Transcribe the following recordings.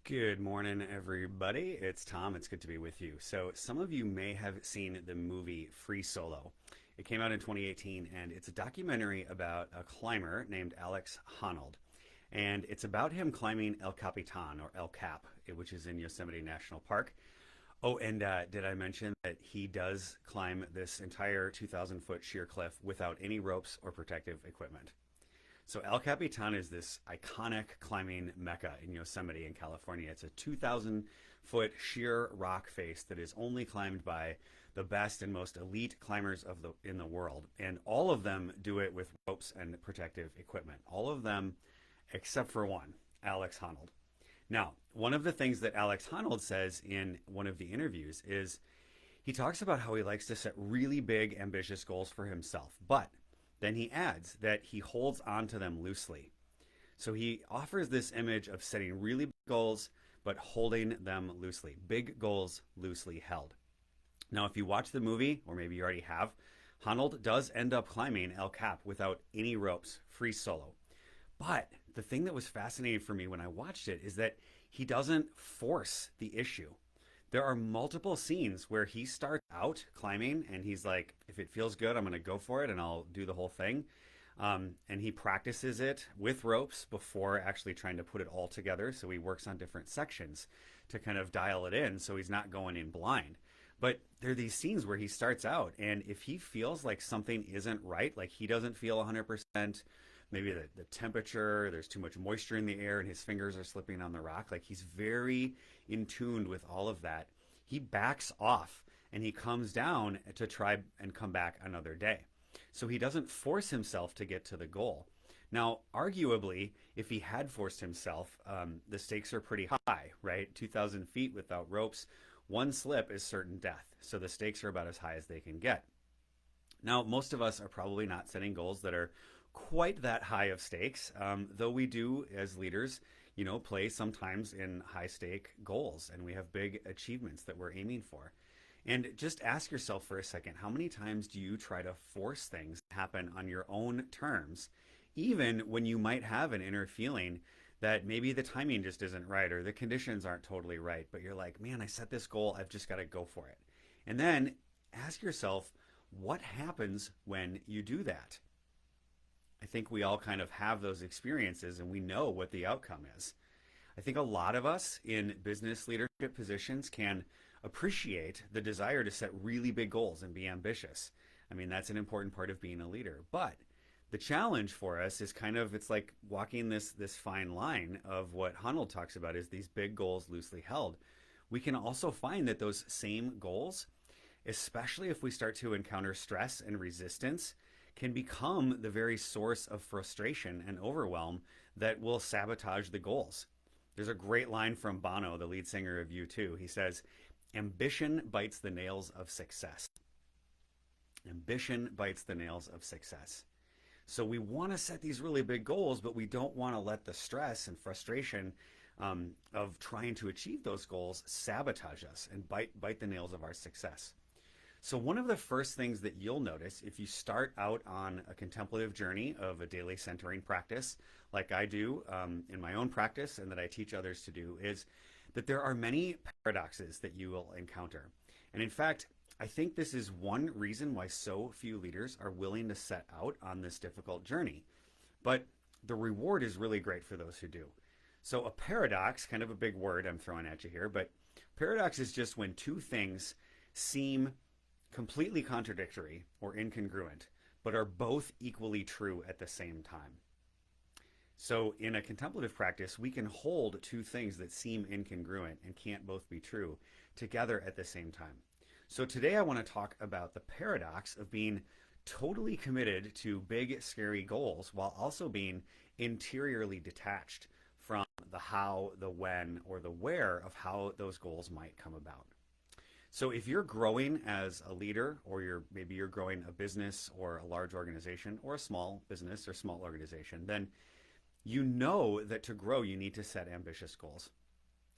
Good morning, everybody. It's Tom. It's good to be with you. So, some of you may have seen the movie Free Solo. It came out in 2018, and it's a documentary about a climber named Alex Honnold. And it's about him climbing El Capitan, or El Cap, which is in Yosemite National Park. Oh, and did I mention that he does climb this entire 2,000-foot sheer cliff without any ropes or protective equipment? So El Capitan is this iconic climbing mecca in Yosemite in California. It's a 2,000-foot sheer rock face that is only climbed by the best and most elite climbers in the world, and all of them do it with ropes and protective equipment. All of them, except for one, Alex Honnold. Now, one of the things that Alex Honnold says in one of the interviews is he talks about how he likes to set really big, ambitious goals for himself, but then he adds that he holds on to them loosely. So he offers this image of setting really big goals, but holding them loosely. Big goals loosely held. Now, if you watch the movie, or maybe you already have, Honnold does end up climbing El Cap without any ropes, free solo. But the thing that was fascinating for me when I watched it is that he doesn't force the issue. There are multiple scenes where he starts out climbing and he's like, if it feels good, I'm going to go for it and I'll do the whole thing. And he practices it with ropes before actually trying to put it all together. So he works on different sections to kind of dial it in so he's not going in blind. But there are these scenes where he starts out, and if he feels like something isn't right, like he doesn't feel 100%, maybe the temperature, there's too much moisture in the air, and his fingers are slipping on the rock, like he's very in tune with all of that. He backs off and he comes down to try and come back another day. So he doesn't force himself to get to the goal. Now, arguably, if he had forced himself, the stakes are pretty high, right? 2,000 feet without ropes, one slip is certain death. So the stakes are about as high as they can get. Now, most of us are probably not setting goals that are quite that high of stakes, though we do, as leaders, play sometimes in high stake goals, and we have big achievements that we're aiming for. And just ask yourself for a second, how many times do you try to force things to happen on your own terms, even when you might have an inner feeling that maybe the timing just isn't right or the conditions aren't totally right, but you're like, man, I set this goal, I've just got to go for it. And then ask yourself, what happens when you do that? I think we all kind of have those experiences and we know what the outcome is. I think a lot of us in business leadership positions can appreciate the desire to set really big goals and be ambitious. I mean, that's an important part of being a leader. But the challenge for us is kind of, it's like walking this fine line of what Honnold talks about is these big goals loosely held. We can also find that those same goals, especially if we start to encounter stress and resistance, can become the very source of frustration and overwhelm that will sabotage the goals. There's a great line from Bono, the lead singer of U2. He says, ambition bites the nails of success. Ambition bites the nails of success. So we want to set these really big goals, but we don't want to let the stress and frustration of trying to achieve those goals sabotage us and bite the nails of our success. So one of the first things that you'll notice if you start out on a contemplative journey of a daily centering practice, like I do in my own practice and that I teach others to do, is that there are many paradoxes that you will encounter. And in fact, I think this is one reason why so few leaders are willing to set out on this difficult journey. But the reward is really great for those who do. So a paradox, kind of a big word I'm throwing at you here, but paradox is just when two things seem completely contradictory or incongruent, but are both equally true at the same time. So in a contemplative practice, we can hold two things that seem incongruent and can't both be true together at the same time. So today I want to talk about the paradox of being totally committed to big, scary goals while also being interiorly detached from the how, the when, or the where of how those goals might come about. So if you're growing as a leader, or maybe you're growing a business or a large organization or a small business or small organization, then you know that to grow you need to set ambitious goals.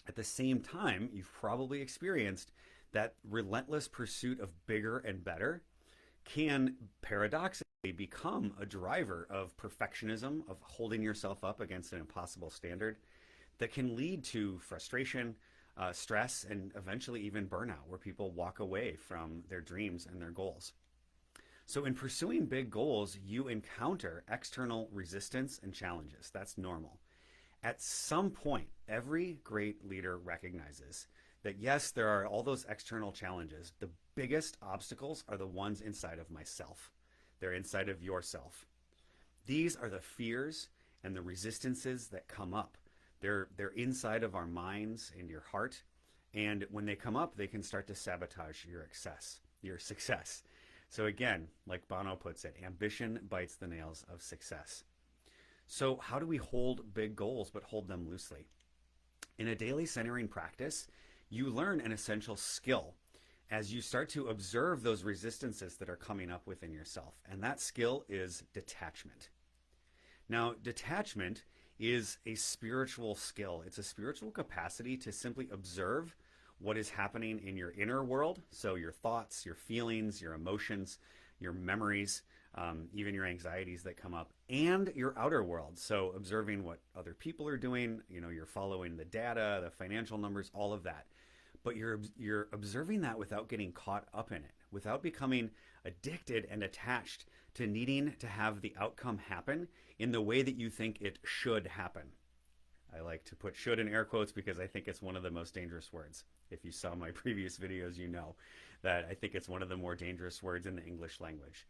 At the same time, you've probably experienced that relentless pursuit of bigger and better can paradoxically become a driver of perfectionism, of holding yourself up against an impossible standard. that can lead to frustration, stress, and eventually even burnout, where people walk away from their dreams and their goals. So, in pursuing big goals, you encounter external resistance and challenges. That's normal. At some point, every great leader recognizes that yes, there are all those external challenges. The biggest obstacles are the ones inside of myself, they're inside of yourself. These are the fears and the resistances that come up. They're inside of our minds and your heart. And when they come up, they can start to sabotage your success. So again, like Bono puts it, ambition bites the nails of success. So how do we hold big goals but hold them loosely? In a daily centering practice, you learn an essential skill as you start to observe those resistances that are coming up within yourself. And that skill is detachment. Now, detachment is a spiritual skill. It's a spiritual capacity to simply observe what is happening in your inner world. So your thoughts, your feelings, your emotions, your memories, even your anxieties that come up, and your outer world. So observing what other people are doing, you're following the data, the financial numbers, all of that. But you're observing that without getting caught up in it, without becoming addicted and attached to needing to have the outcome happen in the way that you think it should happen. I like to put should in air quotes because I think it's one of the most dangerous words. If you saw my previous videos, you know that I think it's one of the more dangerous words in the English language.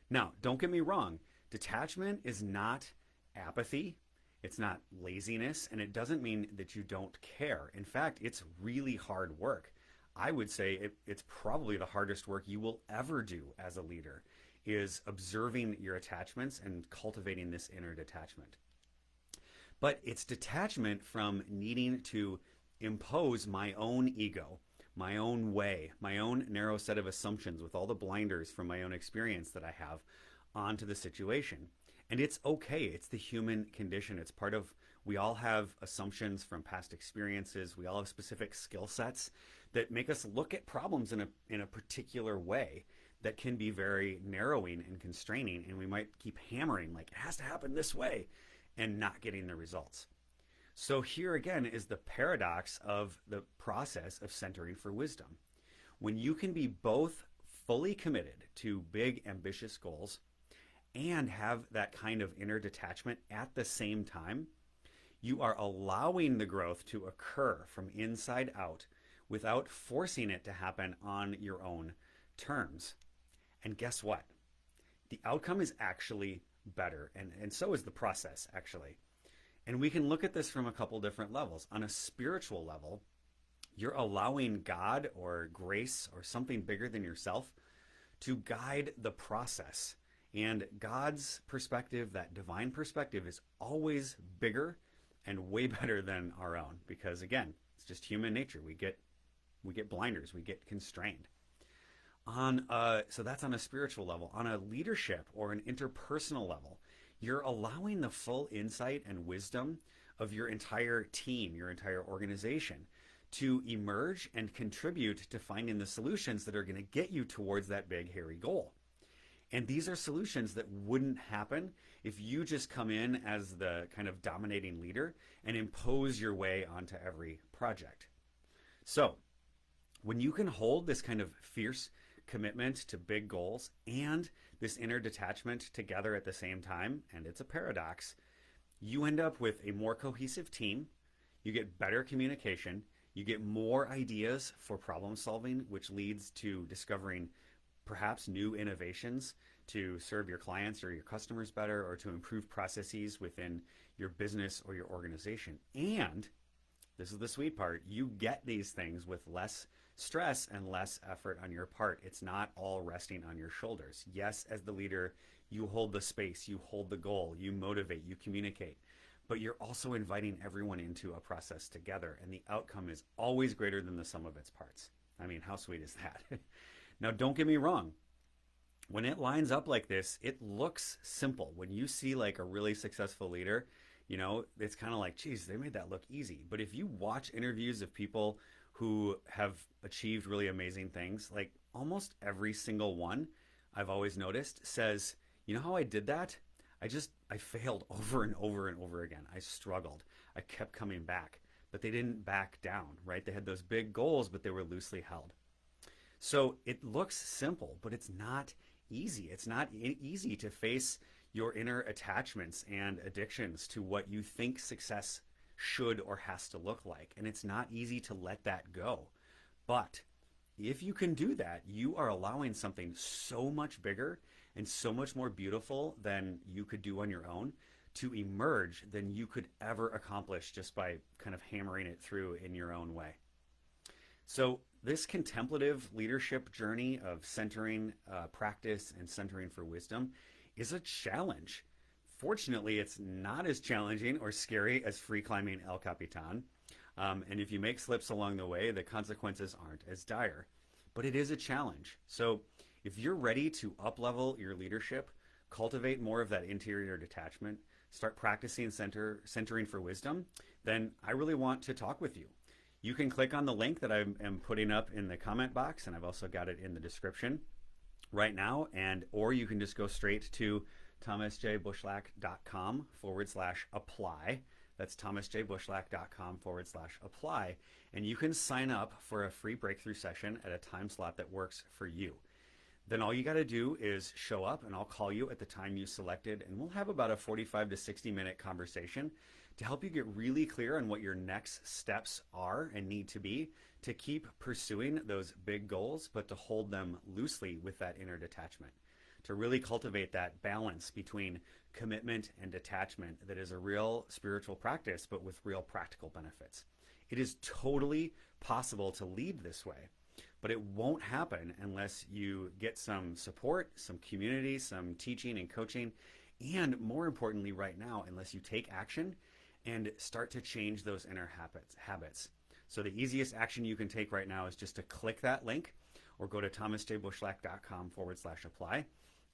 Now, don't get me wrong. Detachment is not apathy. It's not laziness, and it doesn't mean that you don't care. In fact, it's really hard work. I would say it's probably the hardest work you will ever do as a leader, is observing your attachments and cultivating this inner detachment. But it's detachment from needing to impose my own ego, my own way, my own narrow set of assumptions with all the blinders from my own experience that I have onto the situation. And it's okay. It's the human condition. It's part of, we all have assumptions from past experiences. We all have specific skill sets that make us look at problems in a particular way that can be very narrowing and constraining. And we might keep hammering, like, it has to happen this way, and not getting the results. So here again is the paradox of the process of centering for wisdom. When you can be both fully committed to big, ambitious goals and have that kind of inner detachment at the same time, you are allowing the growth to occur from inside out without forcing it to happen on your own terms. And guess what? The outcome is actually better, and so is the process, actually. And we can look at this from a couple different levels. On a spiritual level, you're allowing God or grace or something bigger than yourself to guide the process. And God's perspective, that divine perspective, is always bigger and way better than our own, because again, it's just human nature. We get blinders, we get constrained. So that's on a spiritual level. On a leadership or an interpersonal level, you're allowing the full insight and wisdom of your entire team, your entire organization, to emerge and contribute to finding the solutions that are going to get you towards that big, hairy goal. And these are solutions that wouldn't happen if you just come in as the kind of dominating leader and impose your way onto every project. So when you can hold this kind of fierce commitment to big goals and this inner detachment together at the same time, and it's a paradox, you end up with a more cohesive team, you get better communication, you get more ideas for problem solving, which leads to discovering perhaps new innovations to serve your clients or your customers better, or to improve processes within your business or your organization. And this is the sweet part, you get these things with less stress and less effort on your part. It's not all resting on your shoulders. Yes, as the leader, you hold the space, you hold the goal, you motivate, you communicate, but you're also inviting everyone into a process together, and the outcome is always greater than the sum of its parts. I mean, how sweet is that? Now, don't get me wrong. When it lines up like this, it looks simple. When you see like a really successful leader, it's kind of like, geez, they made that look easy. But if you watch interviews of people who have achieved really amazing things, like almost every single one, I've always noticed, says, you know how I did that? I failed over and over and over again. I struggled. I kept coming back, but they didn't back down, right? They had those big goals, but they were loosely held. So it looks simple, but it's not easy. It's not easy to face your inner attachments and addictions to what you think success should or has to look like. And it's not easy to let that go. But if you can do that, you are allowing something so much bigger and so much more beautiful than you could do on your own to emerge than you could ever accomplish just by kind of hammering it through in your own way. So this contemplative leadership journey of centering practice and centering for wisdom is a challenge. Fortunately, it's not as challenging or scary as free climbing El Capitan. And if you make slips along the way, the consequences aren't as dire. But it is a challenge. So if you're ready to up-level your leadership, cultivate more of that interior detachment, start practicing centering for wisdom, then I really want to talk with you. You can click on the link that I am putting up in the comment box, and I've also got it in the description right now, or you can just go straight to thomasjbushlack.com/apply. That's thomasjbushlack.com/apply. And you can sign up for a free breakthrough session at a time slot that works for you. Then all you got to do is show up, and I'll call you at the time you selected, and we'll have about a 45 to 60-minute conversation to help you get really clear on what your next steps are and need to be to keep pursuing those big goals, but to hold them loosely with that inner detachment, to really cultivate that balance between commitment and detachment that is a real spiritual practice, but with real practical benefits. It is totally possible to lead this way, but it won't happen unless you get some support, some community, some teaching and coaching, and more importantly right now, unless you take action and start to change those inner habits. So the easiest action you can take right now is just to click that link or go to thomasjbushlack.com/apply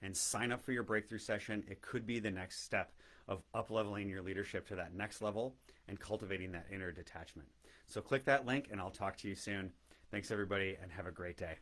and sign up for your breakthrough session. It could be the next step of up-leveling your leadership to that next level and cultivating that inner detachment. So click that link and I'll talk to you soon. Thanks everybody and have a great day.